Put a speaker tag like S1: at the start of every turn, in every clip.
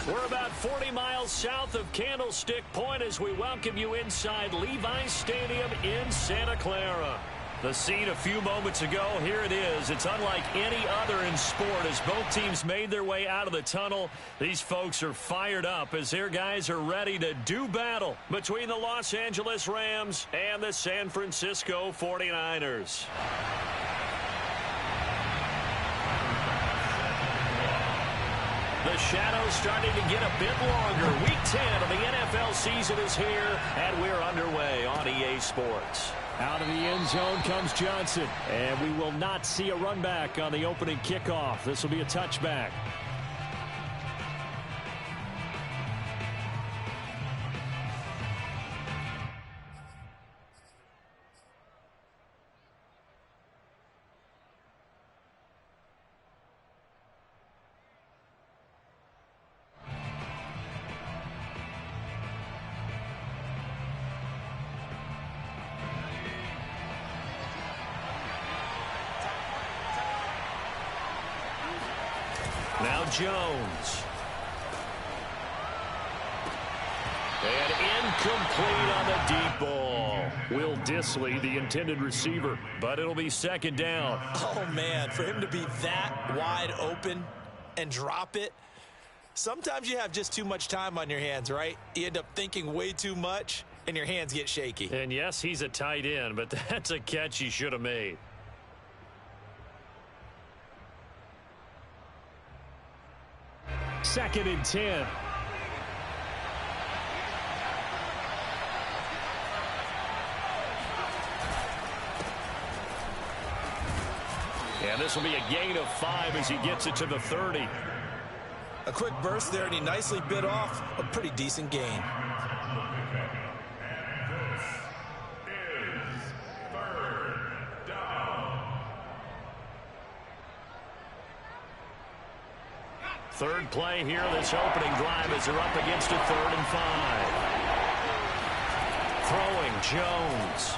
S1: We're about 40 miles south of Candlestick Point as we welcome you inside Levi's Stadium in Santa Clara. The scene a few moments ago, here it is. It's unlike any other in sport as both teams made their way out of the tunnel. These folks are fired up as their guys are ready to do battle between the Los Angeles Rams and the San Francisco 49ers. The shadow's starting to get a bit longer. Week 10 of the NFL season is here, and we're underway on EA Sports. Out of the end zone comes Johnson, and we will not see a run back on the opening kickoff. This will be a touchback. Now Jones. And incomplete on the deep ball. Will Dissly, the intended receiver, but it'll be second down.
S2: Oh, man, for him to be that wide open and drop it, sometimes you have just too much time on your hands, right? You end up thinking way too much, and your hands get shaky.
S1: And, yes, he's a tight end, but that's a catch he should have made. Second and 10. And this will be a gain of 5 as he gets it to the 30.
S2: A quick burst there, and he nicely bit off a pretty decent gain.
S1: Third play here, this opening drive as they're up against a 3rd and 5. Throwing Jones.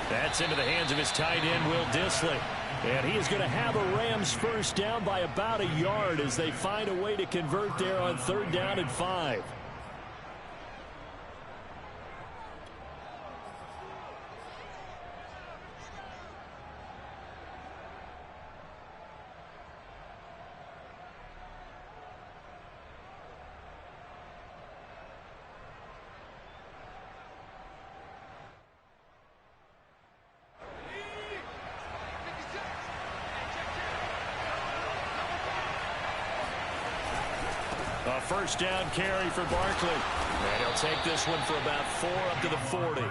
S1: That's into the hands of his tight end, Will Dissly. And he is going to have a Rams first down by about a yard as they find a way to convert there on 3rd down and 5. A first down carry for Barkley. And he'll take this one for about 4 up to the 40.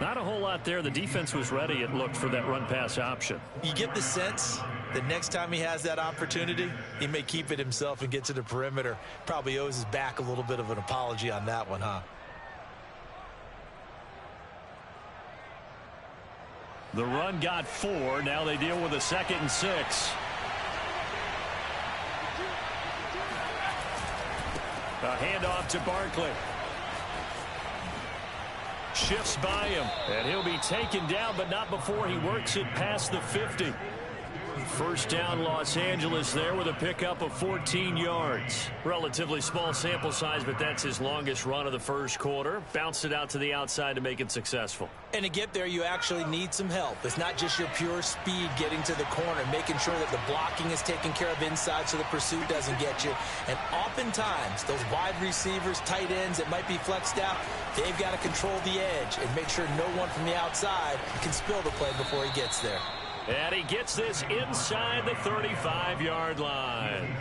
S1: Not a whole lot there. The defense was ready, it looked, for that run-pass option.
S2: You get the sense that next time he has that opportunity, he may keep it himself and get to the perimeter. Probably owes his back a little bit of an apology on that one, huh?
S1: The run got 4. Now they deal with a 2nd and 6. A handoff to Barkley. Shifts by him, and he'll be taken down, but not before he works it past the 50. First down, Los Angeles there with a pickup of 14 yards. Relatively small sample size, but that's his longest run of the first quarter. Bounced it out to the outside to make it successful.
S2: And to get there, you actually need some help. It's not just your pure speed getting to the corner, making sure that the blocking is taken care of inside so the pursuit doesn't get you. And oftentimes, those wide receivers, tight ends that might be flexed out, they've got to control the edge and make sure no one from the outside can spill the play before he gets there.
S1: And he gets this inside the 35-yard line.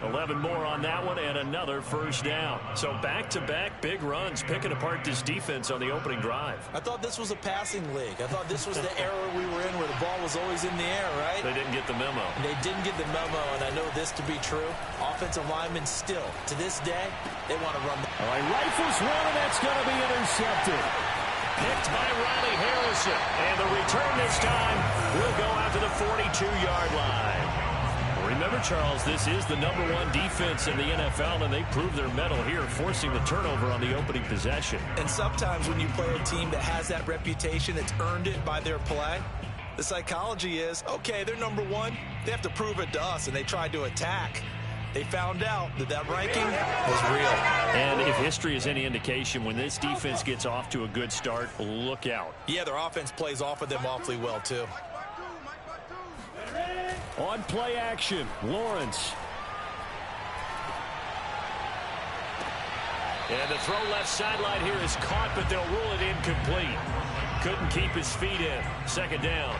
S1: 11 more on that one and another first down. So back-to-back big runs picking apart this defense on the opening drive.
S2: I thought this was a passing league. I thought this was the era we were in where the ball was always in the air, right?
S1: They didn't get the memo.
S2: They didn't get the memo, and I know this to be true. Offensive linemen still, to this day, they want to run the...
S1: All right, rifles one, and that's going to be intercepted. Picked by Riley Harrison. And the return this time will go out to the 42-yard line. Remember, Charles, this is the #1 defense in the NFL, and they proved their mettle here, forcing the turnover on the opening possession.
S2: And sometimes when you play a team that has that reputation, that's earned it by their play, the psychology is, okay, they're #1. They have to prove it to us, and they tried to attack. They found out that ranking was real.
S1: And if history is any indication, when this defense gets off to a good start, look out.
S2: Yeah, their offense plays off of them awfully well, too.
S1: On play action, Lawrence. And the throw left sideline here is caught, but they'll rule it incomplete. Couldn't keep his feet in. Second down.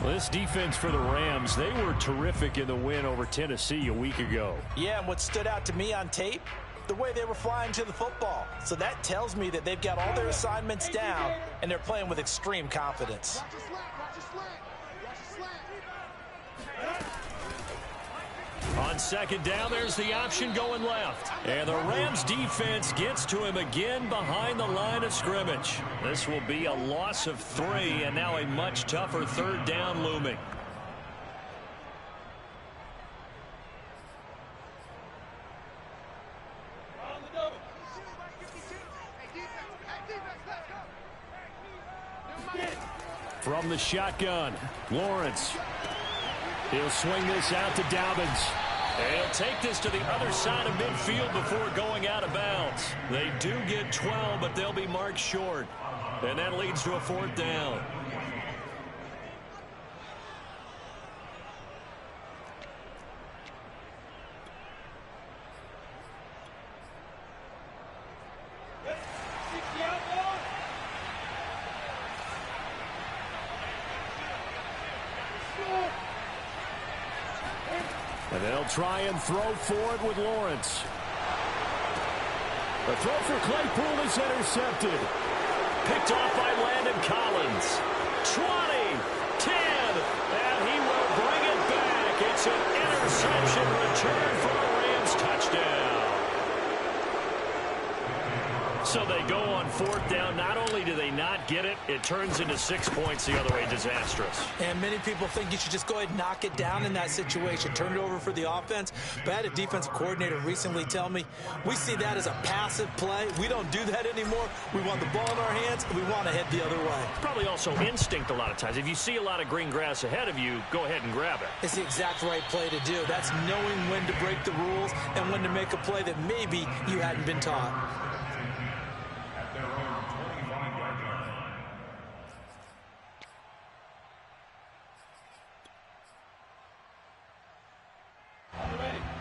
S1: Well, this defense for the Rams, they were terrific in the win over Tennessee a week ago.
S2: Yeah, and what stood out to me on tape, the way they were flying to the football. So that tells me that they've got all their assignments down, and they're playing with extreme confidence.
S1: On second down, there's the option going left. And the Rams defense gets to him again behind the line of scrimmage. This will be a loss of 3, and now a much tougher third down looming. From the shotgun, Lawrence. He'll swing this out to Dobbins. And he'll take this to the other side of midfield before going out of bounds. They do get 12, but they'll be marked short. And that leads to a 4th down. And they'll try and throw forward with Lawrence. The throw for Claypool is intercepted. Picked off by Landon Collins. 20, 10, and he will bring it back. It's an interception return for a Rams touchdown. So they go on 4th down. Not only do they not get it, it turns into 6 points the other way. Disastrous.
S2: And many people think you should just go ahead and knock it down in that situation. Turn it over for the offense. But I had a defensive coordinator recently tell me, we see that as a passive play. We don't do that anymore. We want the ball in our hands, and we want to head the other way.
S1: Probably also instinct a lot of times. If you see a lot of green grass ahead of you, go ahead and grab it.
S2: It's the exact right play to do. That's knowing when to break the rules and when to make a play that maybe you hadn't been taught.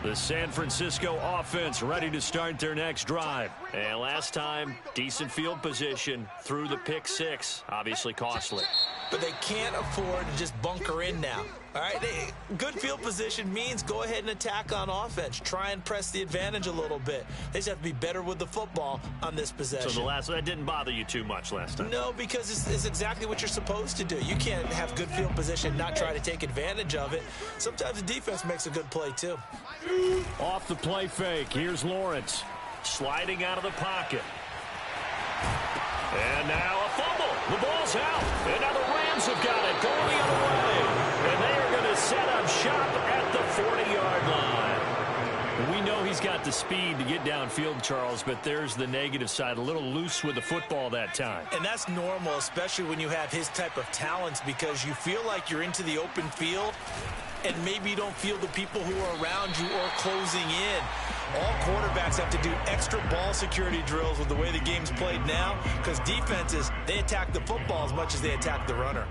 S2: The San Francisco offense ready to start their next drive. And last time, decent field position through the pick 6. Obviously costly. But they can't afford to just bunker in now. All right, good field position means go ahead and attack on offense. Try and press the advantage a little bit. They just have to be better with the football on this possession.
S1: So that didn't bother you too much last time?
S2: No, because it's exactly what you're supposed to do. You can't have good field position and not try to take advantage of it. Sometimes the defense makes a good play, too.
S1: Off the play fake, here's Lawrence. Sliding out of the pocket. And now a fumble. The ball's out. And now the Rams have got it going the other way. And they are going to set up shop at the 40-yard line. We know he's got the speed to get downfield, Charles, but there's the negative side. A little loose with the football that time.
S2: And that's normal, especially when you have his type of talents, because you feel like you're into the open field and maybe you don't feel the people who are around you or closing in. All quarterbacks have to do extra ball security drills with the way the game's played now, because defenses, they attack the football as much as they attack the runner.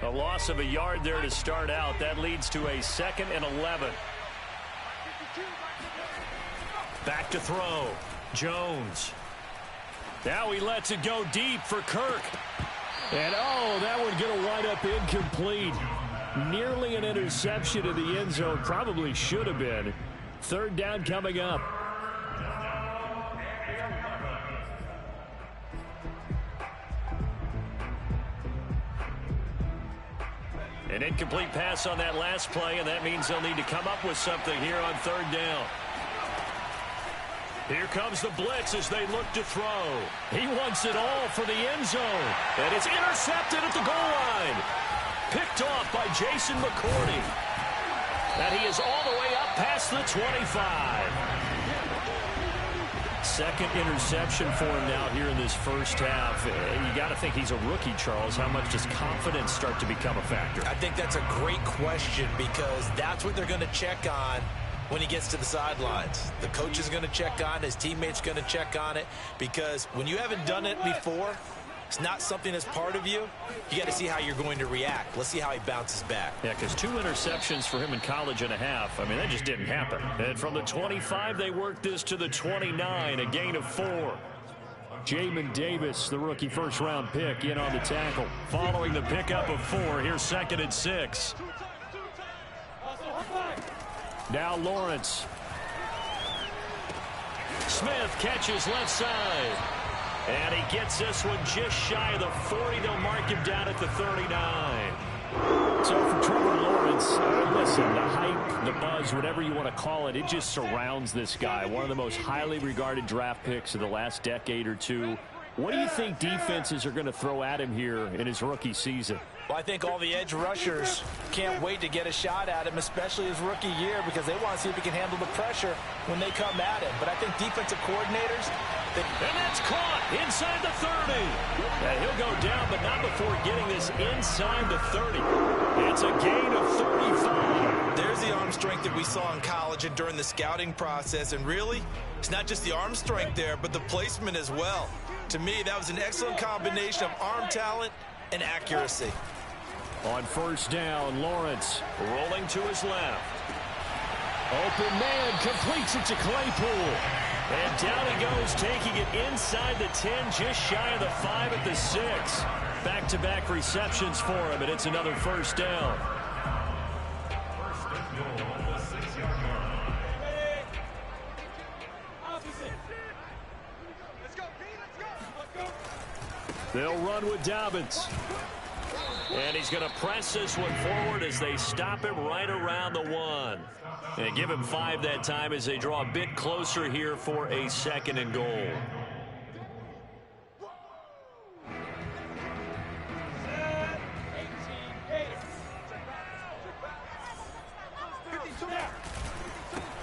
S1: A loss of a yard there to start out. That leads to a 2nd and 11. Back to throw. Jones. Now he lets it go deep for Kirk. And, oh, that would get a wind up incomplete. Nearly an interception in the end zone. Probably should have been. 3rd down coming up. An incomplete pass on that last play, and that means they'll need to come up with something here on 3rd down. Here comes the blitz as they look to throw. He wants it all for the end zone. And it's intercepted at the goal line. Picked off by Jason McCourty. And he is all the way up past the 25. Second interception for him now here in this first half. You got to think he's a rookie, Charles. How much does confidence start to become a factor?
S2: I think that's a great question because that's what they're going to check on when he gets to the sidelines. The coach is going to check on it. His teammates going to check on it because when you haven't done it before, it's not something that's part of you. You got to see how you're going to react. Let's see how he bounces back.
S1: Yeah, because 2 interceptions for him in college and a half. I mean, that just didn't happen. And from the 25, they worked this to the 29, a gain of 4. Jamin Davis, the rookie first-round pick, in on the tackle. Following the pickup of 4, here's 2nd and 6. Now Lawrence. Smith catches left side. And he gets this one just shy of the 40. They'll mark him down at the 39. So for Trevor Lawrence, listen, the hype, the buzz, whatever you want to call it, it just surrounds this guy. One of the most highly regarded draft picks of the last decade or two. What do you think defenses are going to throw at him here in his rookie season?
S2: Well, I think all the edge rushers can't wait to get a shot at him, especially his rookie year, because they want to see if he can handle the pressure when they come at him. But I think defensive coordinators...
S1: And that's caught inside the 30. And he'll go down, but not before getting this inside the 30. It's a gain of 35.
S2: There's the arm strength that we saw in college and during the scouting process. And really, it's not just the arm strength there, but the placement as well. To me, that was an excellent combination of arm talent and accuracy.
S1: On first down, Lawrence rolling to his left. Open man, completes it to Claypool. And down he goes, taking it inside the 10, just shy of the 5 at the 6. Back-to-back receptions for him, and it's another first down. They'll run with Dobbins. And he's going to press this one forward as they stop him right around the 1. And give him 5 that time as they draw a bit closer here for a 2nd and goal.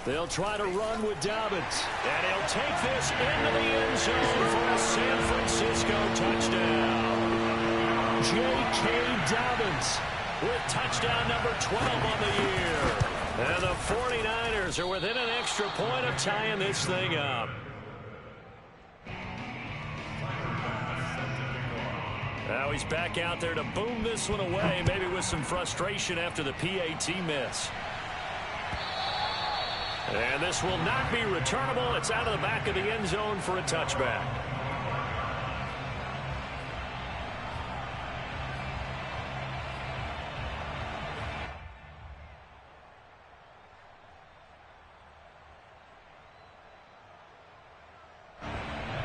S1: They'll try to run with Dobbins. And he'll take this into the end zone for a San Francisco touchdown. J.K. Dobbins with touchdown number 12 on the year. And the 49ers are within an extra point of tying this thing up. Now he's back out there to boom this one away, maybe with some frustration after the PAT miss. And this will not be returnable. It's out of the back of the end zone for a touchback.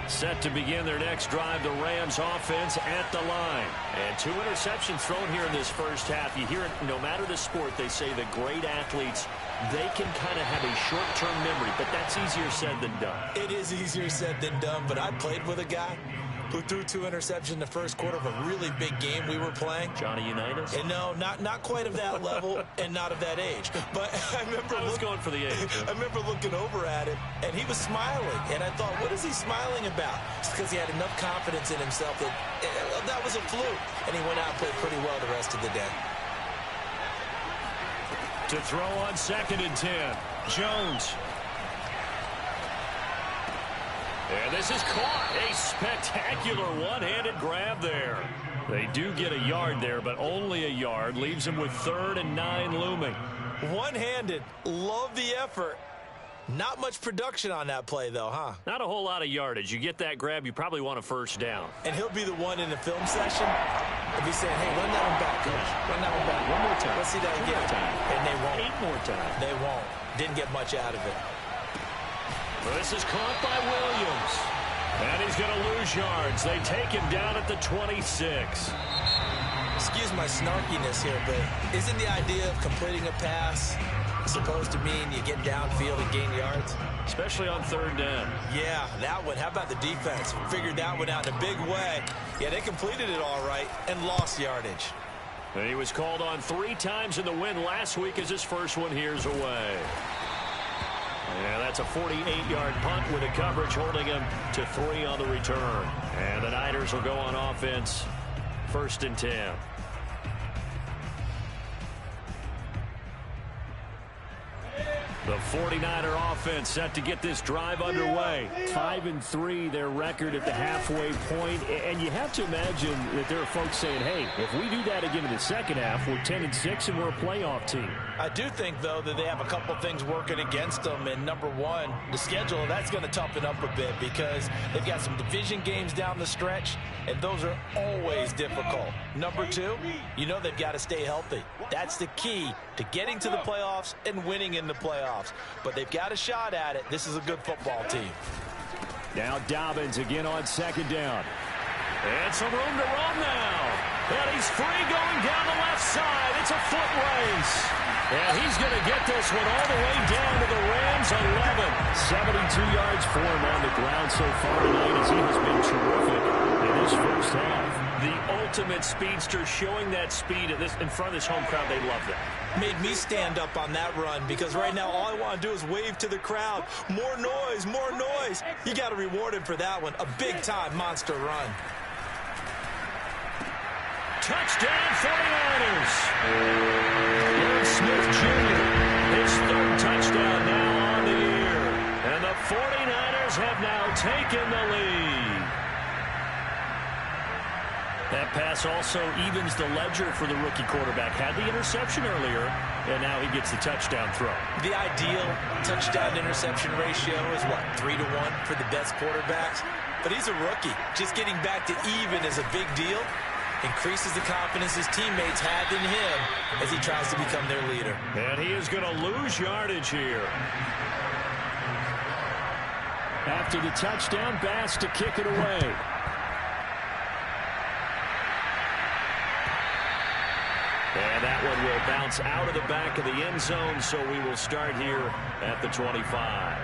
S1: Set to begin their next drive, the Rams offense at the line. And 2 interceptions thrown here in this first half. You hear it, no matter the sport, they say the great athletes, they can kind of have a short-term memory, but that's easier said than done.
S2: It is easier said than done, but I played with a guy who threw 2 interceptions in the first quarter of a really big game we were playing.
S1: Johnny Unitas?
S2: And no, not quite of that level and not of that age. But I remember
S1: going for the age.
S2: I remember looking over at him, and he was smiling. And I thought, what is he smiling about? It's because he had enough confidence in himself that that was a fluke. And he went out and played pretty well the rest of the day.
S1: To throw on 2nd and 10. Jones. And this is caught. A spectacular one-handed grab there. They do get a yard there, but only a yard. Leaves them with 3rd and 9 looming.
S2: One-handed. Love the effort. Not much production on that play, though, huh?
S1: Not a whole lot of yardage. You get that grab, you probably want a first down.
S2: And he'll be the one in the film session. He'll be saying, hey, run that one back, coach. Run that one back.
S1: One more time.
S2: Let's see that again. And they won't.
S1: 8 more times.
S2: They won't. Didn't get much out of it.
S1: This is caught by Williams. And he's going to lose yards. They take him down at the 26.
S2: Excuse my snarkiness here, but isn't the idea of completing a pass supposed to mean you get downfield and gain yards?
S1: Especially on 3rd down.
S2: Yeah, that one. How about the defense? Figured that one out in a big way. Yeah, they completed it all right and lost yardage.
S1: And he was called on 3 times in the win last week as his first one here's away. Yeah, that's a 48-yard punt with the coverage holding him to 3 on the return. And the Niners will go on offense, 1st and 10. The 49er offense set to get this drive underway. 5-3 their record at the halfway point. And you have to imagine that there are folks saying, hey, if we do that again in the second half, we're 10-6 and we're a playoff team.
S2: I do think, though, that they have a couple things working against them. And number one, the schedule, that's going to toughen up a bit because they've got some division games down the stretch, and those are always difficult. Number two, you know they've got to stay healthy. That's the key to getting to the playoffs and winning in the playoffs. But they've got a shot at it. This is a good football team.
S1: Now Dobbins again on 2nd down. And some room to run now. And he's free going down the left side. It's a foot race. And he's going to get this one all the way down to the Rams 11. 72 yards for him on the ground so far tonight as he has been terrific in this first half. The ultimate speedster showing that speed in front of this home crowd. They love that.
S2: Made me stand up on that run because right now all I want to do is wave to the crowd. More noise, more noise. You got to reward him for that one. A big-time monster run.
S1: Touchdown 49ers. Irv Smith Jr. His 3rd touchdown now on the year. And the 49ers have now taken the lead. That pass also evens the ledger for the rookie quarterback. Had the interception earlier, and now he gets the touchdown throw.
S2: The ideal touchdown-interception ratio is, what, 3-1 for the best quarterbacks? But he's a rookie. Just getting back to even is a big deal. Increases the confidence his teammates have in him as he tries to become their leader.
S1: And he is going to lose yardage here. After the touchdown, Bass to kick it away. And that one will bounce out of the back of the end zone, so we will start here at the 25.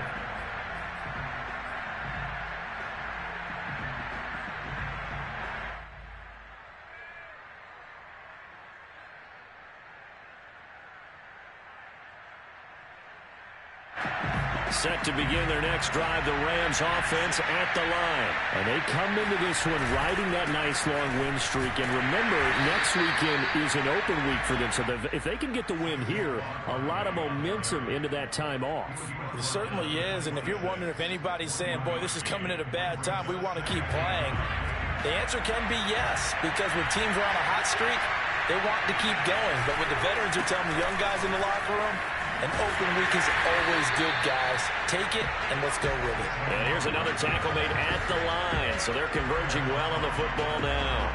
S1: Set to begin their next drive, the Rams offense at the line. And they come into this one riding that nice long win streak. And remember, next weekend is an open week for them. So if they can get the win here, a lot of momentum into that time off.
S2: It certainly is. And if you're wondering if anybody's saying, boy, this is coming at a bad time, we want to keep playing, the answer can be yes. Because when teams are on a hot streak, they want to keep going. But when the veterans are telling the young guys in the locker room, an open week is always good, guys. Take it, and let's go with it.
S1: And here's another tackle made at the line. So they're converging well on the football now.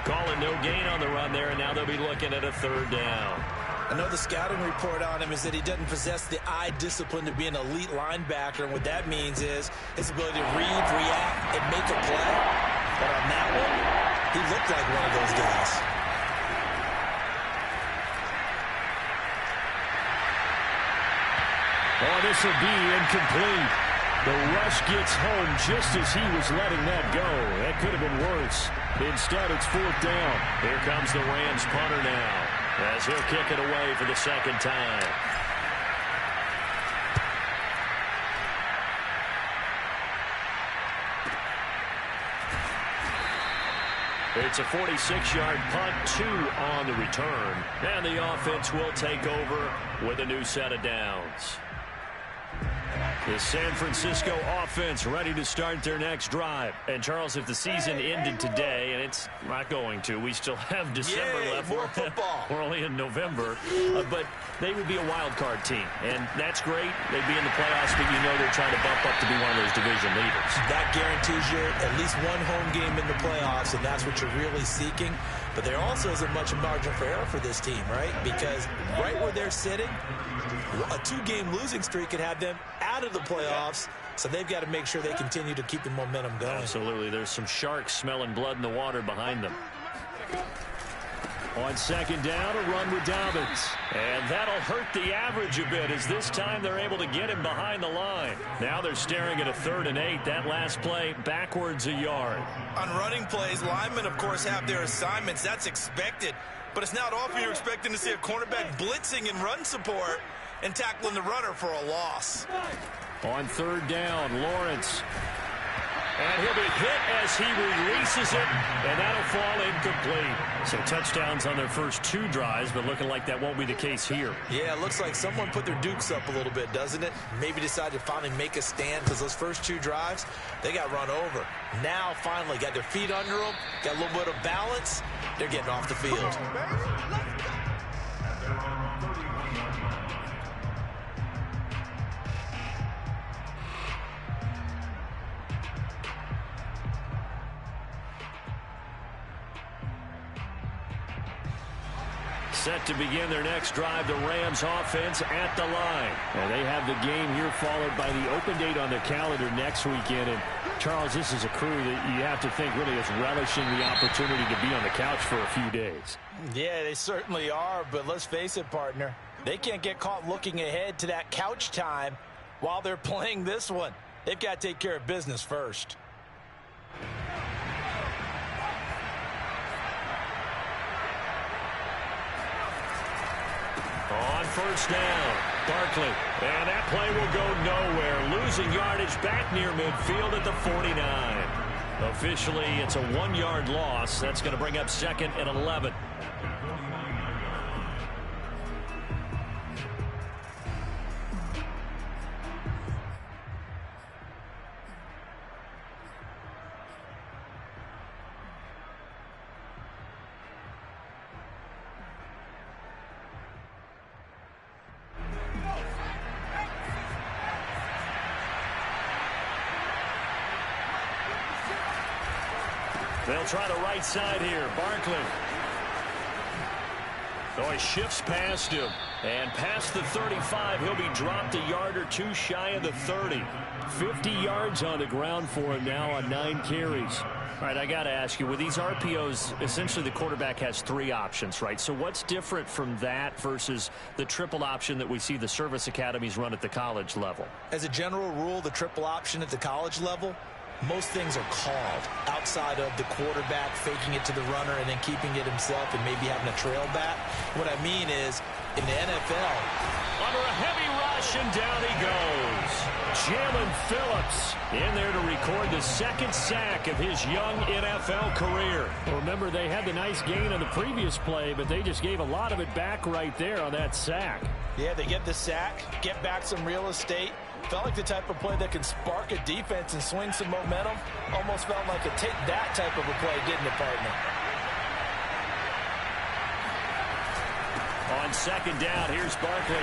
S1: Calling no gain on the run there, and now they'll be looking at a 3rd down.
S2: I know the scouting report on him is that he doesn't possess the eye discipline to be an elite linebacker, and what that means is his ability to read, react, and make a play. But on that one, he looked like one of those guys.
S1: Oh, this will be incomplete. The rush gets home just as he was letting that go. That could have been worse. Instead, it's 4th down. Here comes the Rams punter now as he'll kick it away for the 2nd time. It's a 46-yard punt, 2 on the return. And the offense will take over with a new set of downs. The San Francisco offense ready to start their next drive. And, Charles, if the season ended today, and it's not going to, we still have December left.
S2: More football.
S1: We're only in November. But they would be a wild card team. And that's great. They'd be in the playoffs, but you know they're trying to bump up to be one of those division leaders.
S2: That guarantees you at least one home game in the playoffs, and that's what you're really seeking. But there also isn't much margin for error for this team, right? Because right where they're sitting, a 2-game losing streak could have them out of the playoffs, so they've got to make sure they continue to keep the momentum going.
S1: Absolutely. There's some sharks smelling blood in the water behind them. On 2nd down, a run with Dobbins. And that'll hurt the average a bit as this time they're able to get him behind the line. Now they're staring at a 3rd and 8. That last play backwards a yard.
S2: On running plays, linemen, of course, have their assignments. That's expected. But it's not often you're expecting to see a cornerback blitzing in run support. and tackling the runner for a loss.
S1: On third down, Lawrence. And he'll be hit as he releases it, and that'll fall incomplete. So touchdowns on their first 2 drives, but looking like that won't be the case here.
S2: Yeah, it looks like someone put their dukes up a little bit, doesn't it? Maybe decided to finally make a stand because those first 2 drives, they got run over. Now, finally, got their feet under them, got a little bit of balance. They're getting off the field.
S1: Set to begin their next drive, the Rams offense at the line. And they have the game here followed by the open date on the calendar next weekend. And Charles, this is a crew that you have to think really is relishing the opportunity to be on the couch for a few days.
S2: Yeah, they certainly are, but let's face it, partner. They can't get caught looking ahead to that couch time while they're playing this one. They've got to take care of business first.
S1: On first down, Barkley. And that play will go nowhere. Losing yardage back near midfield at the 49. Officially, it's a 1-yard loss. That's going to bring up 2nd and 11. They'll try the right side here. Barkley. Oh, he shifts past him. And past the 35, he'll be dropped a yard or 2 shy of the 30. 50 yards on the ground for him now on 9 carries. All right, I got to ask you, with these RPOs, essentially the quarterback has 3 options, right? So what's different from that versus the triple option that we see the service academies run at the college level?
S2: As a general rule, the triple option at the college level, most things are called outside of the quarterback faking it to the runner and then keeping it himself and maybe having a trail back. What I mean is, in the NFL,
S1: under a heavy rush, and down he goes. Jalen Phillips in there to record the 2nd sack of his young NFL career.
S3: Well, remember, they had the nice gain on the previous play, but they just gave a lot of it back right there on that sack.
S2: Yeah, they get the sack, get back some real estate. Felt like the type of play that can spark a defense and swing some momentum. Almost felt like a take that type of a play, didn't it, partner?
S1: On 2nd down, here's Barkley.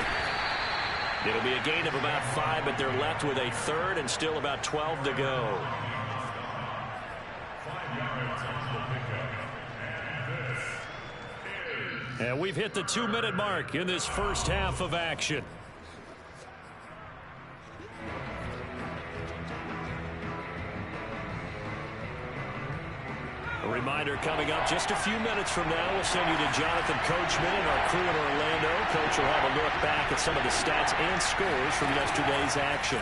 S1: It'll be a gain of about 5, but they're left with a 3rd and still about 12 to go. And we've hit the 2-minute mark in this first half of action. A reminder coming up just a few minutes from now, we'll send you to Jonathan Coachman and our crew in Orlando. Coach will have a look back at some of the stats and scores from yesterday's action.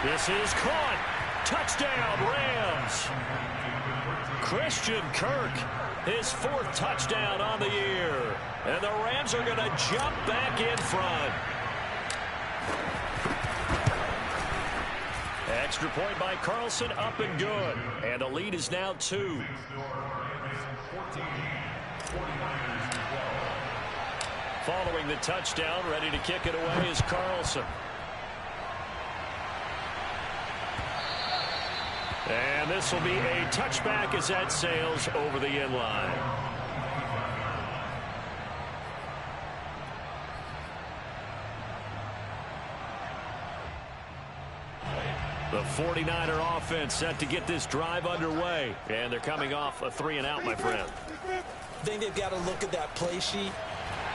S1: This is caught. Touchdown, Rams. Christian Kirk, his 4th touchdown on the year. And the Rams are going to jump back in front. Extra point by Carlson, up and good. And the lead is now 2. Following the touchdown, ready to kick it away is Carlson. And this will be a touchback as that sails over the end line. The 49er offense set to get this drive underway. And they're coming off a 3-and-out, my friend.
S2: I think they've got to look at that play sheet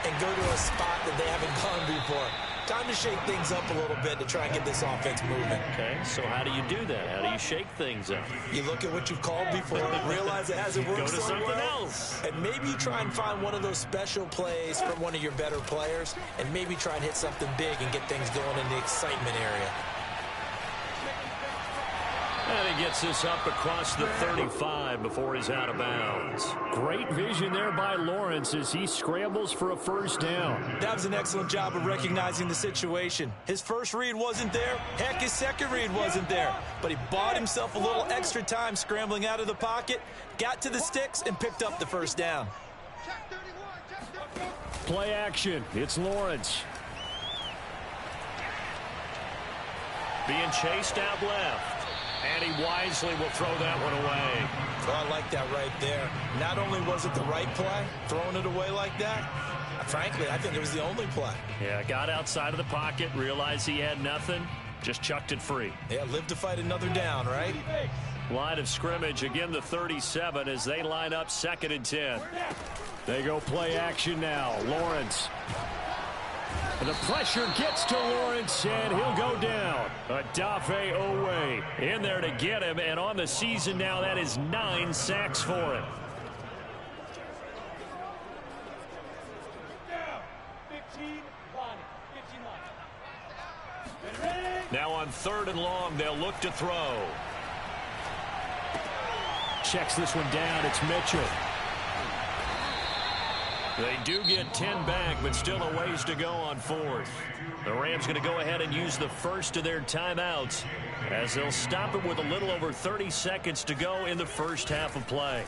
S2: and go to a spot that they haven't gone before. Time to shake things up a little bit to try and get this offense moving.
S1: Okay, so how do you do that? How do you shake things up?
S2: You look at what you've called before, realize it hasn't worked
S1: so
S2: so
S1: well. Go to something else.
S2: And maybe you try and find one of those special plays from one of your better players, and maybe try and hit something big and get things going in the excitement area.
S1: And he gets this up across the 35 before he's out of bounds.
S3: Great vision there by Lawrence as he scrambles for a first down.
S2: That was an excellent job of recognizing the situation. His first read wasn't there. Heck, his second read wasn't there. But he bought himself a little extra time scrambling out of the pocket, got to the sticks, and picked up the first down.
S3: Play action. It's Lawrence.
S1: Being chased out left. And he wisely will throw that one away.
S2: Oh, I like that right there. Not only was it the right play, throwing it away like that, frankly, I think it was the only play.
S1: Yeah, got outside of the pocket, realized he had nothing, just chucked it free.
S2: Yeah, live to fight another down, right?
S1: Line of scrimmage, again the 37 as they line up 2nd and 10.
S3: They go play action now. Lawrence. And the pressure gets to Lawrence, and he'll go down. Odafe Oweh in there to get him, and on the season now, that is 9 sacks for him. Now on 3rd and long, they'll look to throw. Checks this one down. It's Mitchell. They do get 10 back, but still a ways to go on 4th. The Rams going to go ahead and use the first of their timeouts as they'll stop it with a little over 30 seconds to go in the first half of play.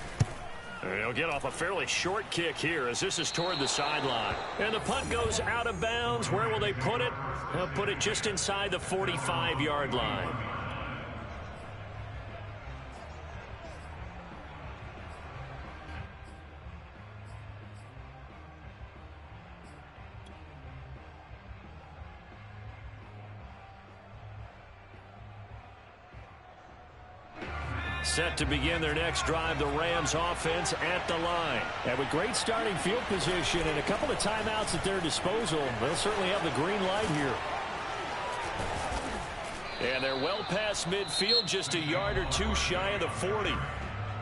S3: They'll get off a fairly short kick here as this is toward the sideline. And the punt goes out of bounds. Where will they put it? They'll put it just inside the 45-yard line. Set to begin their next drive, the Rams offense at the line. And with great starting field position and a couple of timeouts at their disposal, they'll certainly have the green light here. And they're well past midfield, just a yard or two shy of the 40.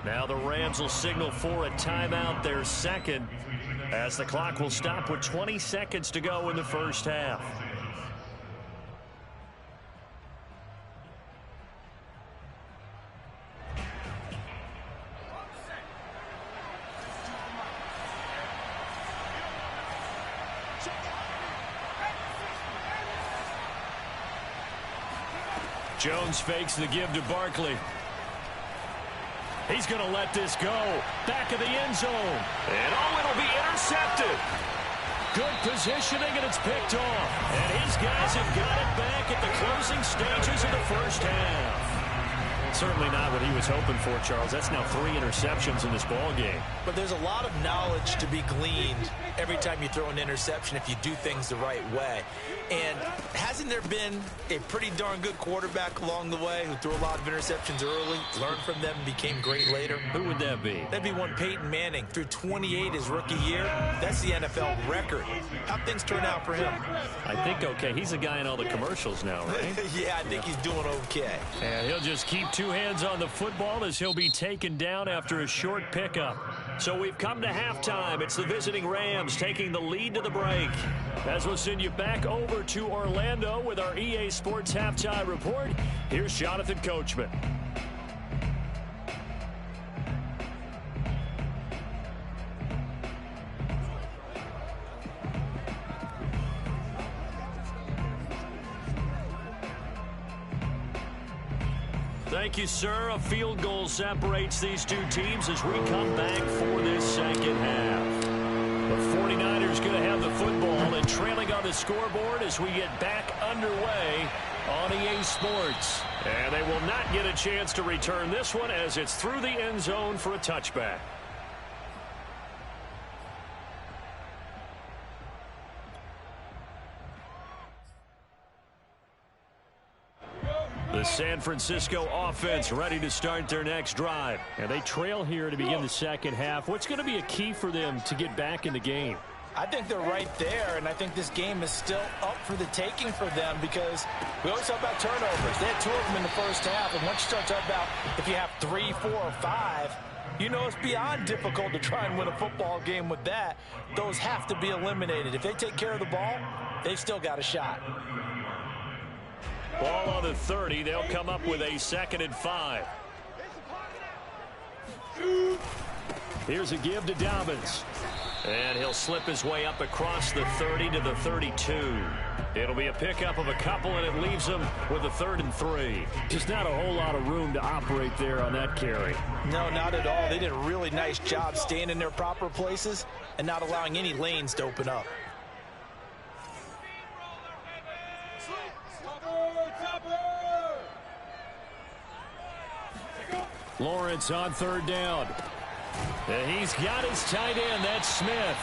S3: Now the Rams will signal for a timeout, their second, as the clock will stop with 20 seconds to go in the first half. Jones fakes the give to Barkley. He's going to let this go. Back of the end zone. And it'll be intercepted. Good positioning, and it's picked off. And his guys have got it back at the closing stages of the first half. Certainly not what he was hoping for, Charles. That's now 3 interceptions in this ball game.
S2: But there's a lot of knowledge to be gleaned every time you throw an interception if you do things the right way. And hasn't there been a pretty darn good quarterback along the way who threw a lot of interceptions early, learned from them, and became great later?
S1: Who would that be?
S2: That'd be one Peyton Manning. Threw 28 his rookie year. That's the NFL record. How'd things turn out for him?
S1: I think okay. He's a guy in all the commercials now, right?
S2: Yeah, I think he's doing okay.
S1: And he'll just keep 2 hands on the football as he'll be taken down after a short pickup. So we've come to halftime. It's the visiting Rams taking the lead to the break. As we'll send you back over to Orlando with our EA Sports Halftime Report, here's Jonathan Coachman. Thank you, sir. A field goal separates these two teams as we come back for this second half. The 49ers going to have the football and trailing on the scoreboard as we get back underway on EA Sports. And they will not get a chance to return this one as it's through the end zone for a touchback. The San Francisco offense ready to start their next drive.
S3: And they trail here to begin the second half. What's going to be a key for them to get back in the game?
S2: I think they're right there, and I think this game is still up for the taking for them because we always talk about turnovers. They had 2 of them in the first half, and once you start talking about if you have 3, 4, or 5, you know it's beyond difficult to try and win a football game with that. Those have to be eliminated. If they take care of the ball, they've still got a shot.
S1: Ball on the 30. They'll come up with a 2nd and 5. Here's a give to Dobbins. And he'll slip his way up across the 30 to the 32. It'll be a pickup of a couple, and it leaves them with a 3rd and 3.
S3: Just not a whole lot of room to operate there on that carry.
S2: No, not at all. They did a really nice job staying in their proper places and not allowing any lanes to open up.
S3: Lawrence on 3rd down.
S1: And he's got his tight end. That's Smith.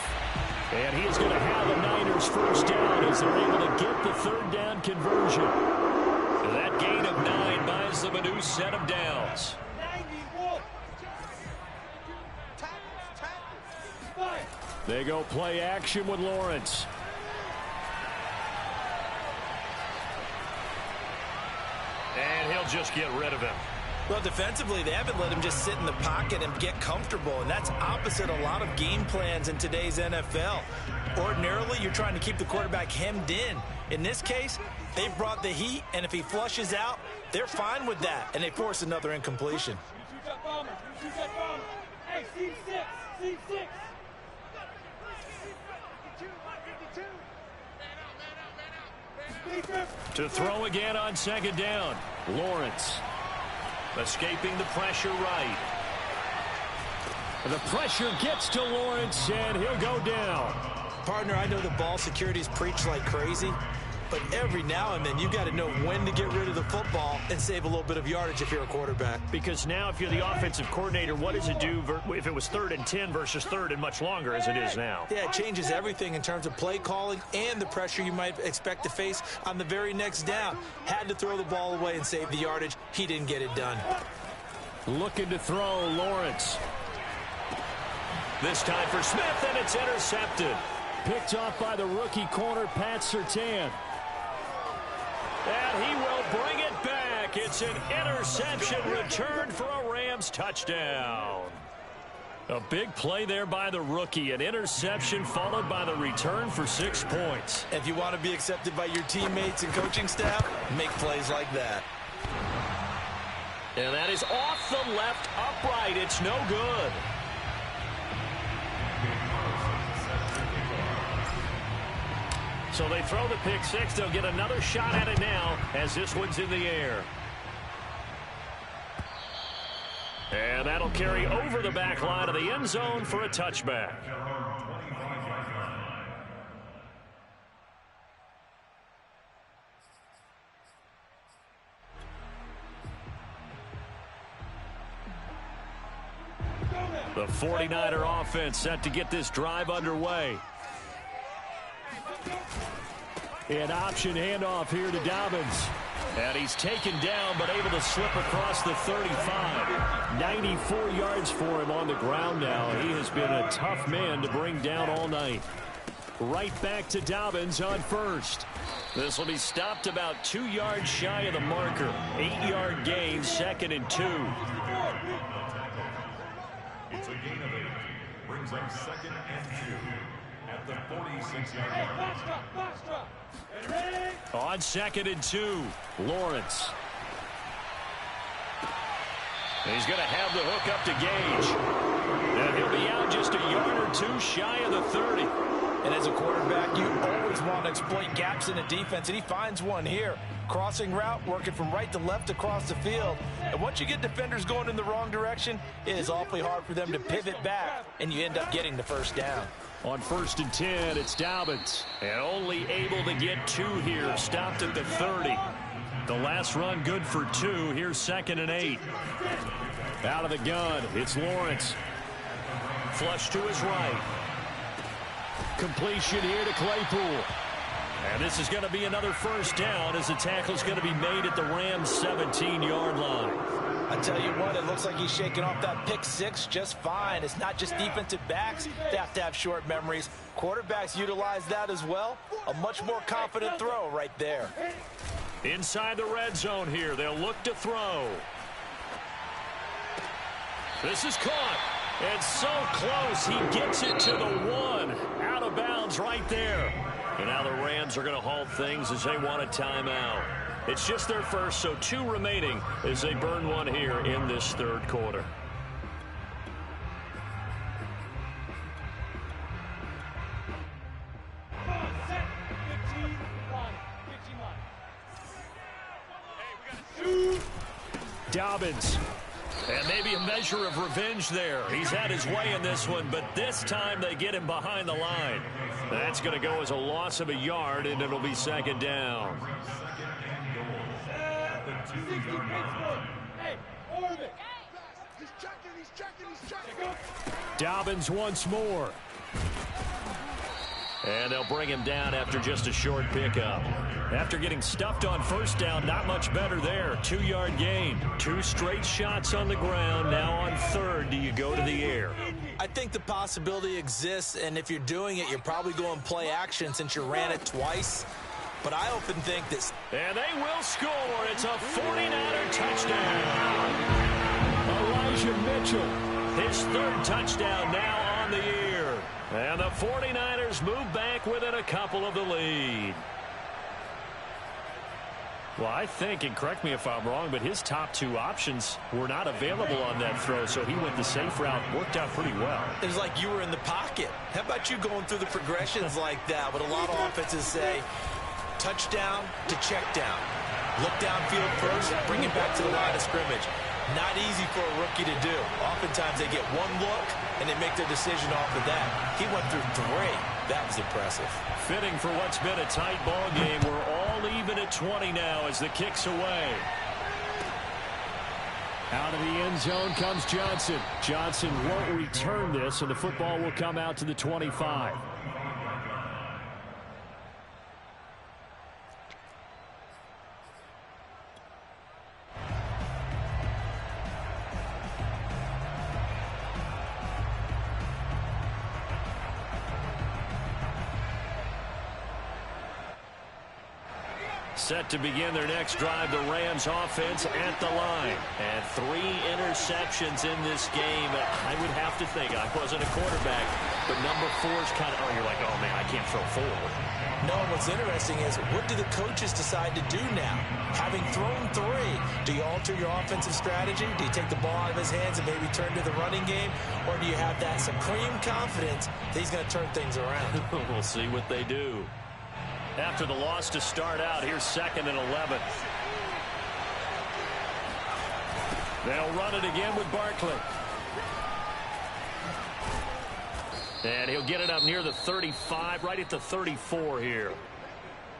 S1: And he is going to have the Niners first down as they're able to get the 3rd down conversion. That gain of 9 buys them a new set of downs.
S3: They go play action with Lawrence.
S1: And he'll just get rid of him.
S2: Well, defensively, they haven't let him just sit in the pocket and get comfortable, and that's opposite a lot of game plans in today's NFL. Ordinarily, you're trying to keep the quarterback hemmed in. In this case, they brought the heat, and if he flushes out, they're fine with that, and they force another incompletion.
S4: Hey, C6.
S1: To throw again on 2nd down. Lawrence escaping the pressure right.
S3: The pressure gets to Lawrence, and he'll go down.
S2: Partner, I know the ball security's preached like crazy, but every now and then you've got to know when to get rid of the football and save a little bit of yardage if you're a quarterback.
S1: Because now if you're the offensive coordinator, what does it do if it was 3rd and 10 versus 3rd and much longer as it is now?
S2: Yeah, it changes everything in terms of play calling and the pressure you might expect to face on the very next down. Had to throw the ball away and save the yardage. He didn't get it done.
S3: Looking to throw, Lawrence.
S1: This time for Smith, and it's intercepted.
S3: Picked off by the rookie corner, Pat Surtain.
S1: And he will bring it back. It's an interception return for a Rams touchdown. A big play there by the rookie. An interception followed by the return for 6 points.
S2: If you want to be accepted by your teammates and coaching staff, make plays like that.
S1: And that is off the left upright. It's no good. So they throw the pick 6. They'll get another shot at it now as this one's in the air. And that'll carry over the back line of the end zone for a touchback. The 49er offense set to get this drive underway.
S3: An option handoff here to Dobbins.
S1: And he's taken down but able to slip across the 35.
S3: 94 yards for him on the ground now. He has been a tough man to bring down all night. Right back to Dobbins on 1st.
S1: This will be stopped about 2 yards shy of the marker. 8-yard gain, 2nd and 2.
S5: It's a gain of 8. Brings up 2nd and 2 at the 46-yard line.
S1: On 2nd and 2, Lawrence. He's going to have the hook up to Gage. And he'll be out just a yard or 2 shy of the 30.
S2: And as a quarterback, you always want to exploit gaps in the defense, and he finds one here. Crossing route, working from right to left across the field. And once you get defenders going in the wrong direction, it is awfully hard for them to pivot back, and you end up getting the first down.
S3: On 1st and 10, it's Dobbins.
S1: And only able to get 2 here, stopped at the 30. The last run good for 2. Here's 2nd and 8.
S3: Out of the gun, it's Lawrence.
S1: Flush to his right.
S3: Completion here to Claypool.
S1: And this is going to be another first down as the tackle is going to be made at the Rams' 17-yard line.
S2: I tell you what, it looks like he's shaking off that pick 6 just fine. It's not just defensive backs. They have to have short memories. Quarterbacks utilize that as well. A much more confident throw right there.
S1: Inside the red zone here. They'll look to throw. This is caught. And so close. He gets it to the 1. Out of bounds right there. And now the Rams are going to halt things as they want a timeout. It's just their first, so 2 remaining as they burn one here in this third quarter. Dobbins. And maybe a measure of revenge there. He's had his way in this one, but this time they get him behind the line. That's going to go as a loss of a yard, and it'll be second down. Dobbins once more. And they'll bring him down after just a short pickup. After getting stuffed on first down, not much better there. 2-yard gain. 2 straight shots on the ground. Now on third, do you go to the air?
S2: I think the possibility exists, and if you're doing it, you're probably going play action since you ran it twice. But I often think this.
S1: And they will score. It's a 49er touchdown. Elijah Mitchell, his 3rd touchdown now on the year. And the 49ers move back within a couple of the lead. Well, I think, and correct me if I'm wrong, but his top 2 options were not available on that throw, so he went the safe route, worked out pretty well.
S2: It was like you were in the pocket. How about you going through the progressions like that? But a lot of offenses say touchdown to check down. Look downfield first, bring it back to the line of scrimmage. Not easy for a rookie to do. Oftentimes they get one look and they make their decision off of that. He went through 3. That was impressive.
S1: Fitting for what's been a tight ball game. We're all even at 20 now as the kick's away. Out of the end zone comes Johnson. Johnson won't return this, and the football will come out to the 25. Set to begin their next drive, the Rams offense at the line. And 3 interceptions in this game. I would have to think, I wasn't a quarterback, but number 4's kind of, you're like, oh man, I can't throw 4.
S2: No, what's interesting is, what do the coaches decide to do now? Having thrown 3, do you alter your offensive strategy? Do you take the ball out of his hands and maybe turn to the running game? Or do you have that supreme confidence that he's going to turn things around?
S1: We'll see what they do. After the loss to start out, here's 2nd and 11. They'll run it again with Barkley. And he'll get it up near the 35, right at the 34 here.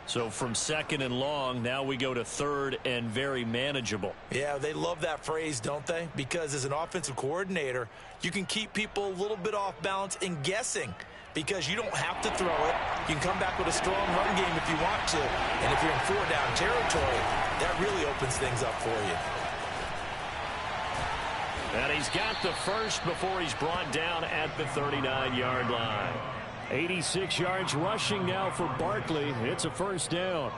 S1: So from 2nd and long, now we go to 3rd and very manageable.
S2: Yeah, they love that phrase, don't they? Because as an offensive coordinator, you can keep people a little bit off balance and guessing. Because you don't have to throw it. You can come back with a strong run game if you want to. And if you're in 4-down territory, that really opens things up for you.
S1: And he's got the first before he's brought down at the 39-yard line. 86 yards rushing now for Barkley. It's a first down.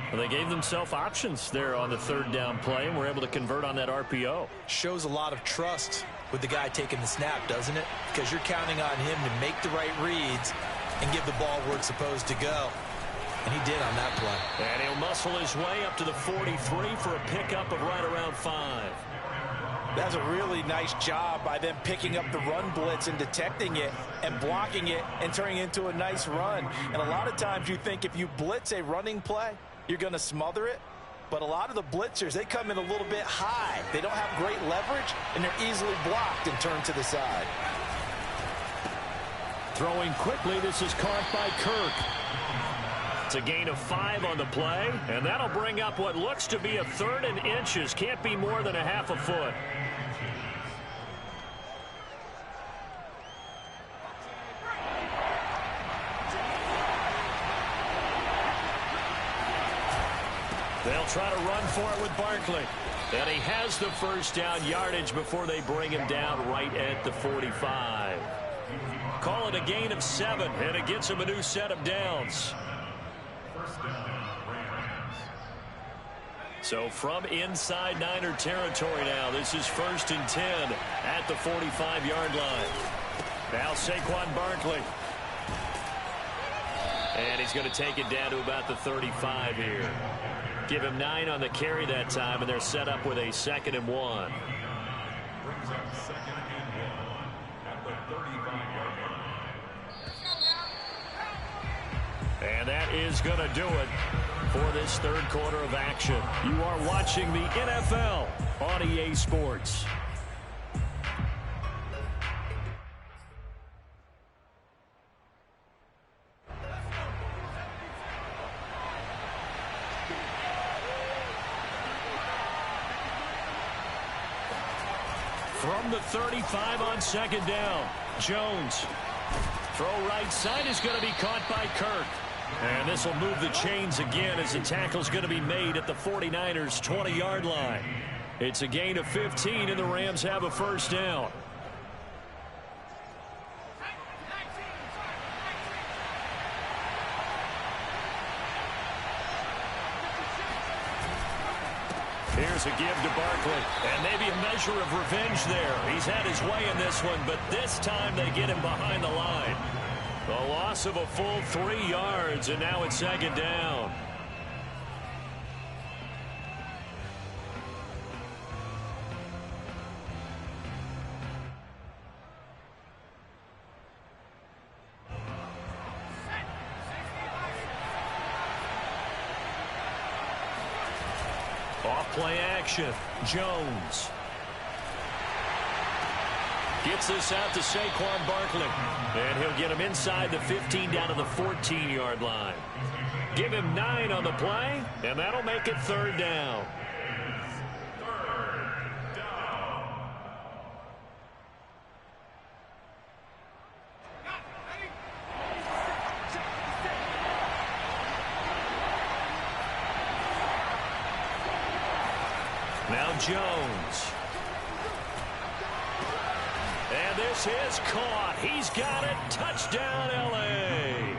S1: Well, they gave themselves options there on the 3rd down play, and were able to convert on that RPO.
S2: Shows a lot of trust with the guy taking the snap, doesn't it? Because you're counting on him to make the right reads and give the ball where it's supposed to go. And he did on that play.
S1: And he'll muscle his way up to the 43 for a pickup of right around 5.
S6: That's a really nice job by them picking up the run blitz and detecting it and blocking it and turning it into a nice run. And a lot of times you think if you blitz a running play, you're going to smother it. But a lot of the blitzers, they come in a little bit high. They don't have great leverage, and they're easily blocked and turned to the side.
S1: Throwing quickly, this is caught by Kirk. It's a gain of 5 on the play, and that'll bring up what looks to be a 3rd and inches. Can't be more than a half a foot. They'll try to run for it with Barkley. And he has the first down yardage before they bring him down right at the 45. Call it a gain of 7, and it gets him a new set of downs. So from inside Niner territory now, this is 1st and 10 at the 45-yard line. Now Saquon Barkley. And he's going to take it down to about the 35 here. Give him 9 on the carry that time, and they're set up with a 2nd and 1.
S5: Brings up 2nd and 1 at the 35-yard line.
S1: And that is going to do it for this third quarter of action. You are watching the NFL on EA Sports. From the 35 on 2nd down, Jones. Throw right side is going to be caught by Kirk. And this will move the chains again as the tackle's going to be made at the 49ers' 20-yard line. It's a gain of 15, and the Rams have a first down. Here's a give to Barkley, and maybe a measure of revenge there. He's had his way in this one, but this time they get him behind the line. A loss of a full 3 yards, and now it's 2nd down. Off-play action, Jones. Gets this out to Saquon Barkley. And he'll get him inside the 15 down to the 14-yard line. Give him 9 on the play, and that'll make it 3rd down. Now Jones. And this is caught. He's got it. Touchdown, L.A.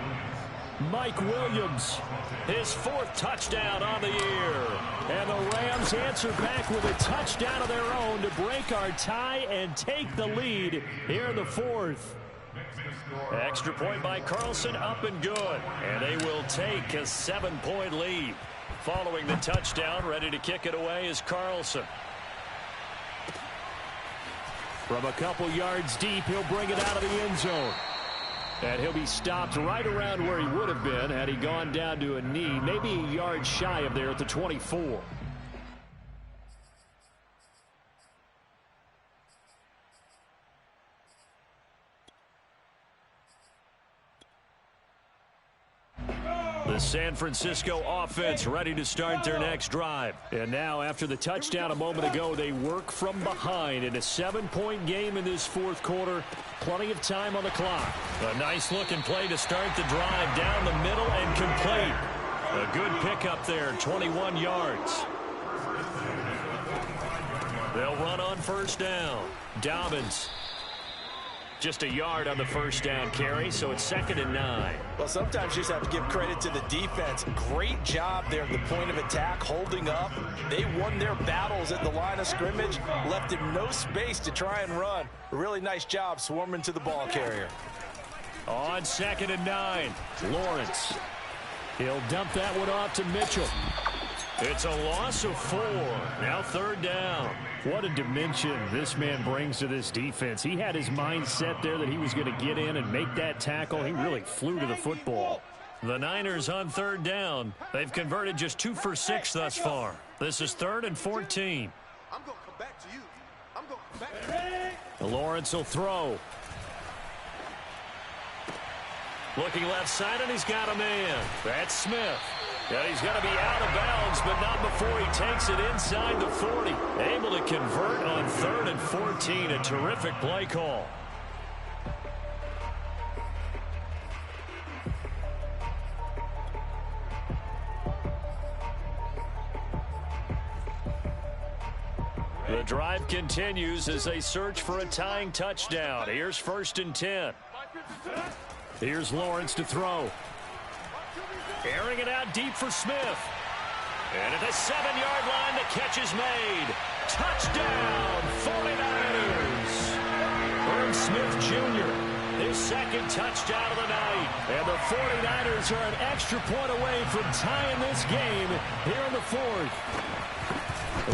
S1: Mike Williams, his 4th touchdown on the year. And the Rams answer back with a touchdown of their own to break our tie and take the lead here in the 4th. Extra point by Carlson, up and good. And they will take a 7-point lead. Following the touchdown, ready to kick it away is Carlson. From a couple yards deep, he'll bring it out of the end zone. And he'll be stopped right around where he would have been had he gone down to a knee, maybe a yard shy of there at the 24. The San Francisco offense ready to start their next drive. And now, after the touchdown a moment ago, they work from behind in a 7-point game in this 4th quarter. Plenty of time on the clock. A nice-looking play to start the drive down the middle and complete. A good pickup there, 21 yards. They'll run on 1st down. Dobbins. Just a yard on the 1st down carry, so it's 2nd and 9.
S6: Well, sometimes you just have to give credit to the defense. Great job there at the point of attack, holding up. They won their battles at the line of scrimmage, left him no space to try and run. A really nice job swarming to the ball carrier.
S1: On 2nd and 9, Lawrence. He'll dump that one off to Mitchell. It's a loss of 4. Now 3rd down. What a dimension this man brings to this defense. He had his mind set there that he was going to get in and make that tackle. He really flew to the football. The Niners on 3rd down. They've converted just 2 for 6 thus far. This is 3rd and 14.
S7: I'm going to come back to you. I'm going to come back to you.
S1: Lawrence will throw. Looking left side, and he's got a man. That's Smith. And he's going to be out of bounds, but not before he takes it inside the 40. Able to convert on 3rd and 14. A terrific play call. The drive continues as they search for a tying touchdown. Here's 1st and 10. Here's Lawrence to throw. Airing it out deep for Smith. And at the 7-yard line, the catch is made. Touchdown, 49ers. Irv Smith Jr. his second touchdown of the night. And the 49ers are an extra point away from tying this game here in the fourth.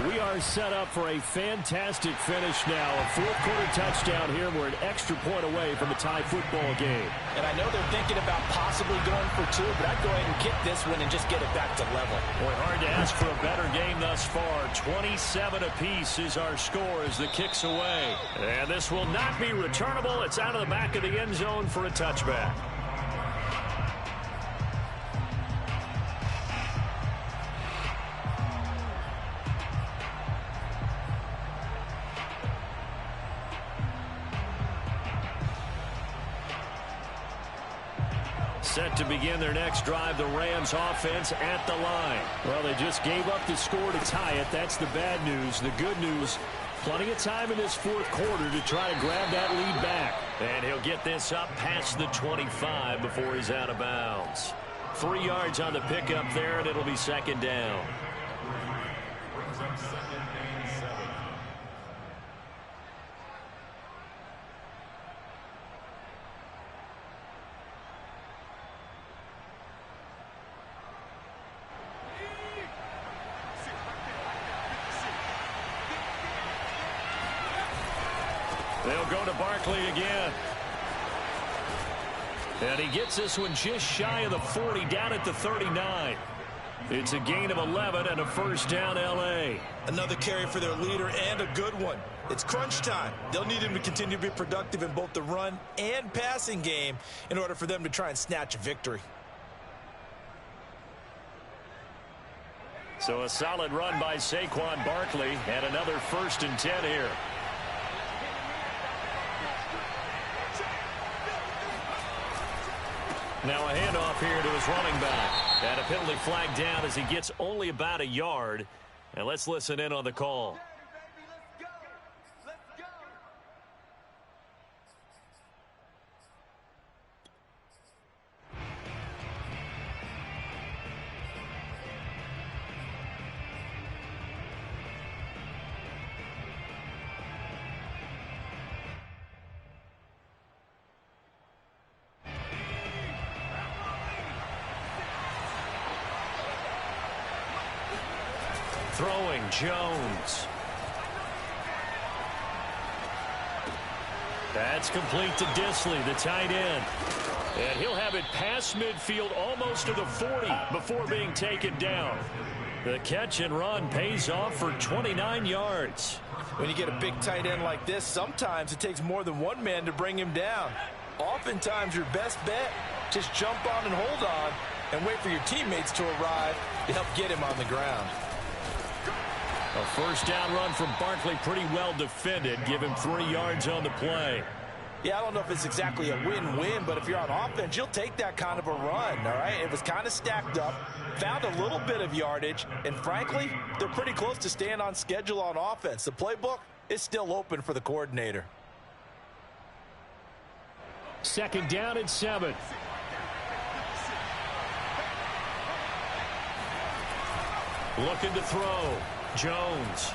S1: We are set up for a fantastic finish now. A fourth-quarter touchdown here. We're an extra point away from a tie football game.
S6: And I know they're thinking about possibly going for two, but I'd go ahead and kick this one and just get it back to level.
S1: Boy, hard to ask for a better game thus far. 27 apiece is our score as the kick's away. And this will not be returnable. It's out of the back of the end zone for a touchback. Set to begin their next drive, the Rams offense at the line. Well, they just gave up the score to tie it. That's the bad news. The good news, plenty of time in this fourth quarter to try to grab that lead back. And he'll get this up past the 25 before he's out of bounds. 3 yards on the pickup there, and it'll be second down.
S5: Brings up 2nd and 7.
S1: They'll go to Barkley again. And he gets this one just shy of the 40, down at the 39. It's a gain of 11 and a first down, L.A.
S2: Another carry for their leader and a good one. It's crunch time. They'll need him to continue to be productive in both the run and passing game in order for them to try and snatch a victory.
S1: So a solid run by Saquon Barkley and another 1st and 10 here. Now a handoff here to his running back. And a penalty flag down as he gets only about a yard. And let's listen in on the call. Throwing, Jones. That's complete to Disley, the tight end. And he'll have it past midfield almost to the 40 before being taken down. The catch and run pays off for 29 yards.
S6: When you get a big tight end like this, sometimes it takes more than one man to bring him down. Oftentimes your best bet, just jump on and hold on and wait for your teammates to arrive to help get him on the ground.
S1: A first down run from Barkley, pretty well defended. Give him 3 yards on the play.
S6: Yeah, I don't know if it's exactly a win-win, but if you're on offense, you'll take that kind of a run, all right? It was kind of stacked up, found a little bit of yardage, and frankly, they're pretty close to staying on schedule on offense. The playbook is still open for the coordinator.
S1: 2nd down and 7. Looking to throw. Jones.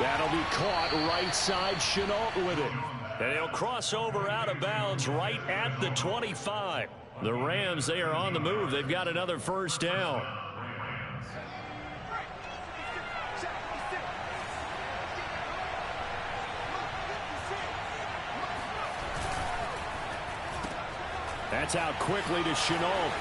S1: That'll be caught right side. Chenault with it. And he'll cross over out of bounds right at the 25. The Rams, they are on the move. They've got another first down. That's out quickly to Chenault.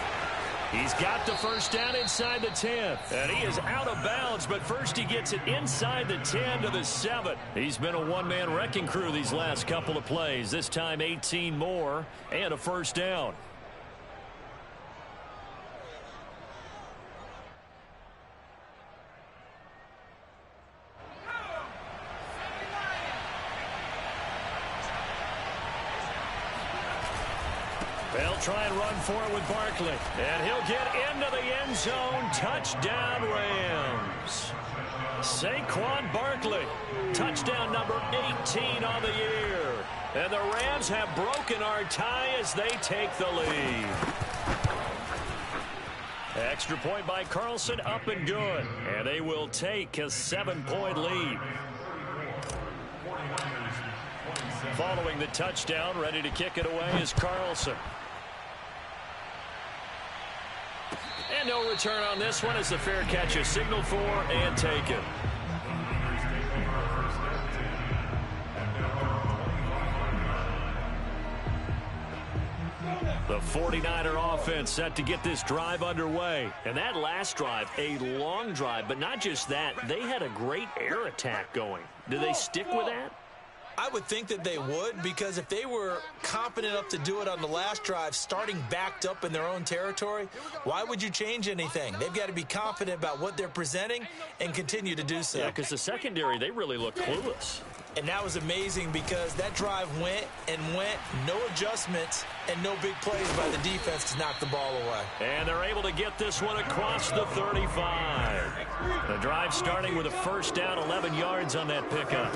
S1: He's got the first down inside the 10. And he is out of bounds, but first he gets it inside the 10 to the 7. He's been a one-man wrecking crew these last couple of plays. This time 18 more and a first down. They'll try and run for it with Barkley. And he'll get into the end zone. Touchdown, Rams. Saquon Barkley. Touchdown number 18 on the year. And the Rams have broken our tie as they take the lead. Extra point by Carlson, up and good. And they will take a 7-point lead. Following the touchdown, ready to kick it away is Carlson. And no return on this one as the fair catch is signaled for and taken. The 49er offense set to get this drive underway. And that last drive, a long drive, but not just that. They had a great air attack going. Do they stick with that?
S2: I would think that they would, because if they were competent enough to do it on the last drive, starting backed up in their own territory, why would you change anything? They've got to be confident about what they're presenting and continue to do so.
S1: Yeah, because the secondary, they really look clueless.
S2: And that was amazing because that drive went and went, no adjustments, and no big plays by the defense to knock the ball away.
S1: And they're able to get this one across the 35. The drive starting with a first down, 11 yards on that pickup.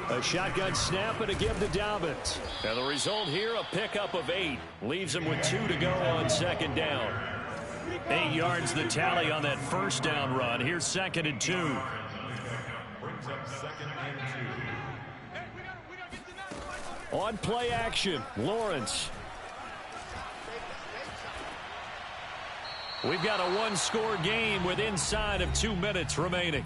S1: A shotgun snap and a give to Dobbins. And the result here, a pickup of 8. Leaves him with 2 to go on second down. 8 yards the tally on that first down run. Here's 2nd and 2.
S5: Brings up 2nd and 2.
S1: On play action, Lawrence. We've got a one-score game with inside of 2 minutes remaining.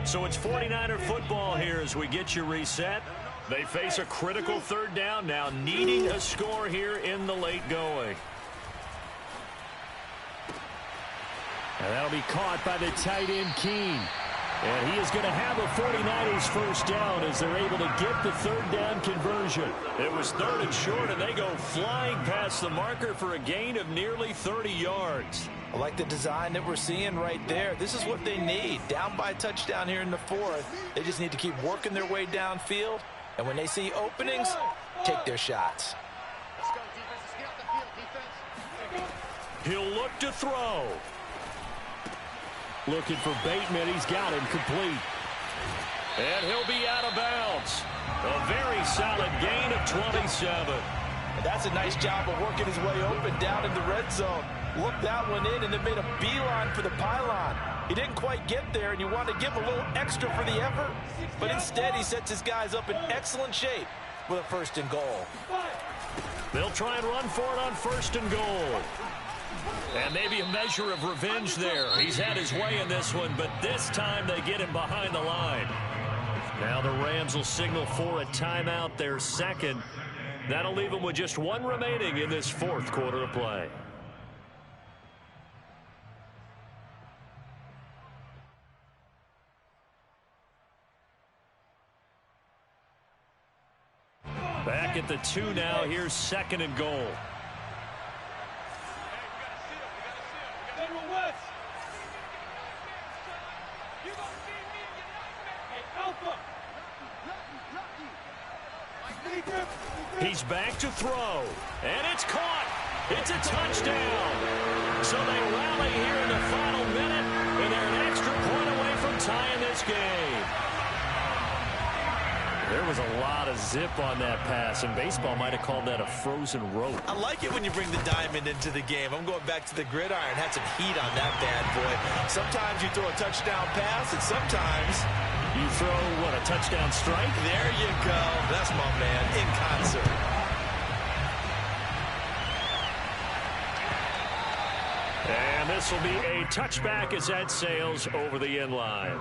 S1: So it's 49er football here as we get you reset. They face a critical third down now, needing a score here in the late going. And that'll be caught by the tight end, Keene. And he is going to have a 49ers first down as they're able to get the third down conversion. It was 3rd and short, and they go flying past the marker for a gain of nearly 30 yards.
S6: I like the design that we're seeing right there. This is what they need. Down by a touchdown here in the 4th. They just need to keep working their way downfield. And when they see openings, take their shots.
S7: Let's go, defense. Let's get off the field, defense.
S1: He'll look to throw. Looking for Bateman. He's got him complete. And he'll be out of bounds. A very solid gain of 27.
S6: And that's a nice job of working his way open down in the red zone. Looked that one in and then made a beeline for the pylon. He didn't quite get there, and you want to give him a little extra for the effort. But instead, he sets his guys up in excellent shape with a 1st and goal.
S1: They'll try and run for it on 1st and goal. And maybe a measure of revenge there. He's had his way in this one, but this time they get him behind the line. Now the Rams will signal for a timeout, their 2nd. That'll leave them with just 1 remaining in this 4th quarter of play. Back at the 2 now. Here's 2nd and goal. He's back to throw. And it's caught. It's a touchdown. So they rally here in the final minute, and they're an extra point away from tying this game. There was a lot of zip on that pass, and baseball might have called that a frozen rope.
S2: I like it when you bring the diamond into the game. I'm going back to the gridiron. Had some heat on that bad boy. Sometimes you throw a touchdown pass, and sometimes
S1: you throw, what, a touchdown strike?
S2: There you go. That's my man in concert.
S1: And this will be a touchback as that sails over the end line.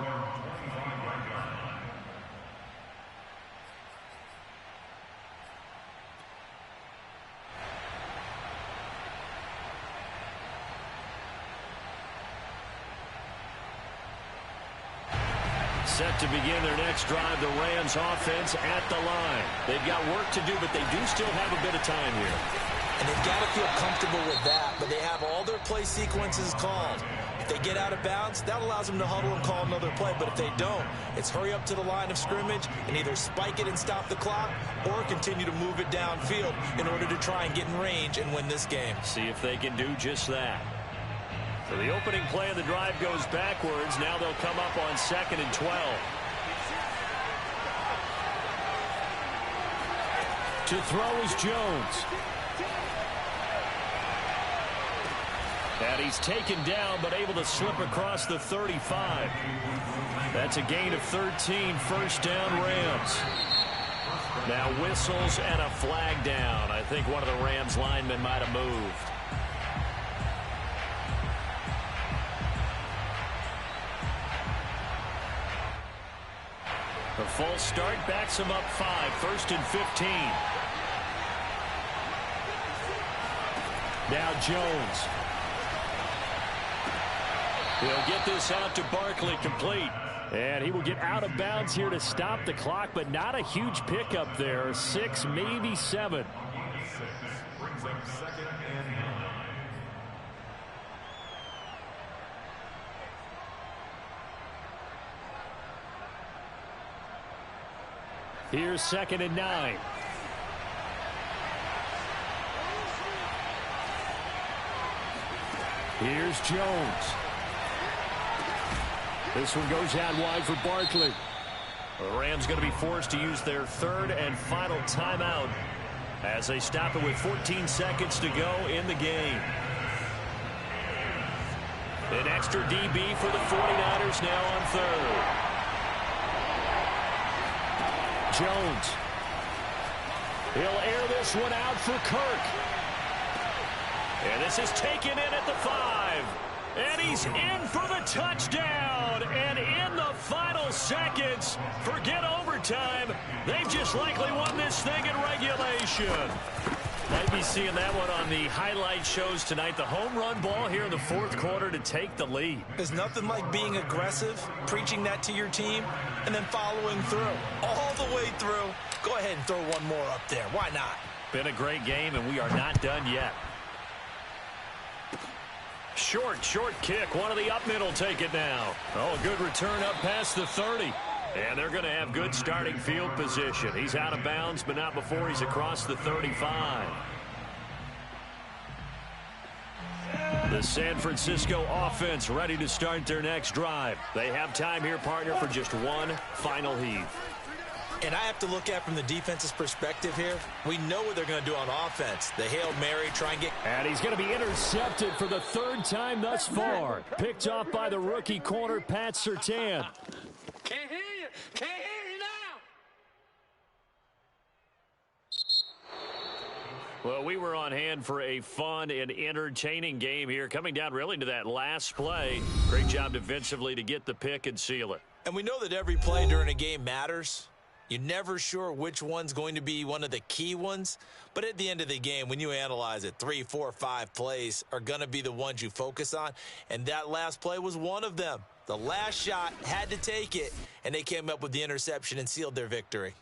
S1: Set to begin their next drive, the Rams offense at the line. They've got work to do, but they do still have a bit of time here.
S2: And they've got to feel comfortable with that, but they have all their play sequences called. If they get out of bounds, that allows them to huddle and call another play. But if they don't, it's hurry up to the line of scrimmage and either spike it and stop the clock or continue to move it downfield in order to try and get in range and win this game.
S1: See if they can do just that. So the opening play of the drive goes backwards. Now they'll come up on 2nd and 12. To throw is Jones. And he's taken down, but able to slip across the 35. That's a gain of 13, first down Rams. Now whistles and a flag down. I think one of the Rams linemen might have moved. The false start backs him up 5, first and 15. Now Jones. He'll get this out to Barkley, complete. And he will get out of bounds here to stop the clock, but not a huge pickup there. 6, maybe 7.
S5: Brings up second and 9.
S1: Here's second and 9. Here's Jones. This one goes out wide for Barkley. The Rams going to be forced to use their third and final timeout as they stop it with 14 seconds to go in the game. An extra DB for the 49ers now on third. Jones. He'll air this one out for Kirk. And this is taken in at the 5. And he's in for the touchdown. And in the final seconds, forget overtime. They've just likely won this thing in regulation. Might be seeing that one on the highlight shows tonight. The home run ball here in the fourth quarter to take the lead.
S2: There's nothing like being aggressive, preaching that to your team, and then following through. All the way through. Go ahead and throw one more up there. Why not?
S1: Been a great game, and we are not done yet. Short kick. One of the up middle take it now. Oh, a good return up past the 30. And they're going to have good starting field position. He's out of bounds, but not before he's across the 35. The San Francisco offense ready to start their next drive. They have time here, partner, for just one final heave.
S2: And I have to look at from the defense's perspective here. We know what they're going to do on offense. The Hail Mary, try and get...
S1: And he's going to be intercepted for the third time thus far. Picked off by the rookie corner, Pat Surtain.
S4: Can't hear you. Can't hear you now.
S1: Well, we were on hand for a fun and entertaining game here. Coming down really to that last play. Great job defensively to get the pick and seal it.
S2: And we know that every play during a game matters. You're never sure which one's going to be one of the key ones. But at the end of the game, when you analyze it, 3, 4, 5 plays are going to be the ones you focus on. And that last play was one of them. The last shot had to take it, and they came up with the interception and sealed their victory.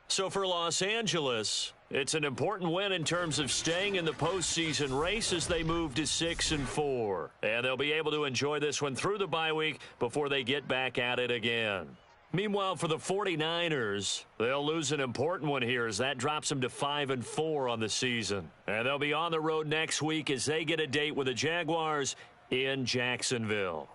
S1: So for Los Angeles, it's an important win in terms of staying in the postseason race as they move to 6-4. And they'll be able to enjoy this one through the bye week before they get back at it again. Meanwhile, for the 49ers, they'll lose an important one here as that drops them to 5-4 on the season. And they'll be on the road next week as they get a date with the Jaguars in Jacksonville.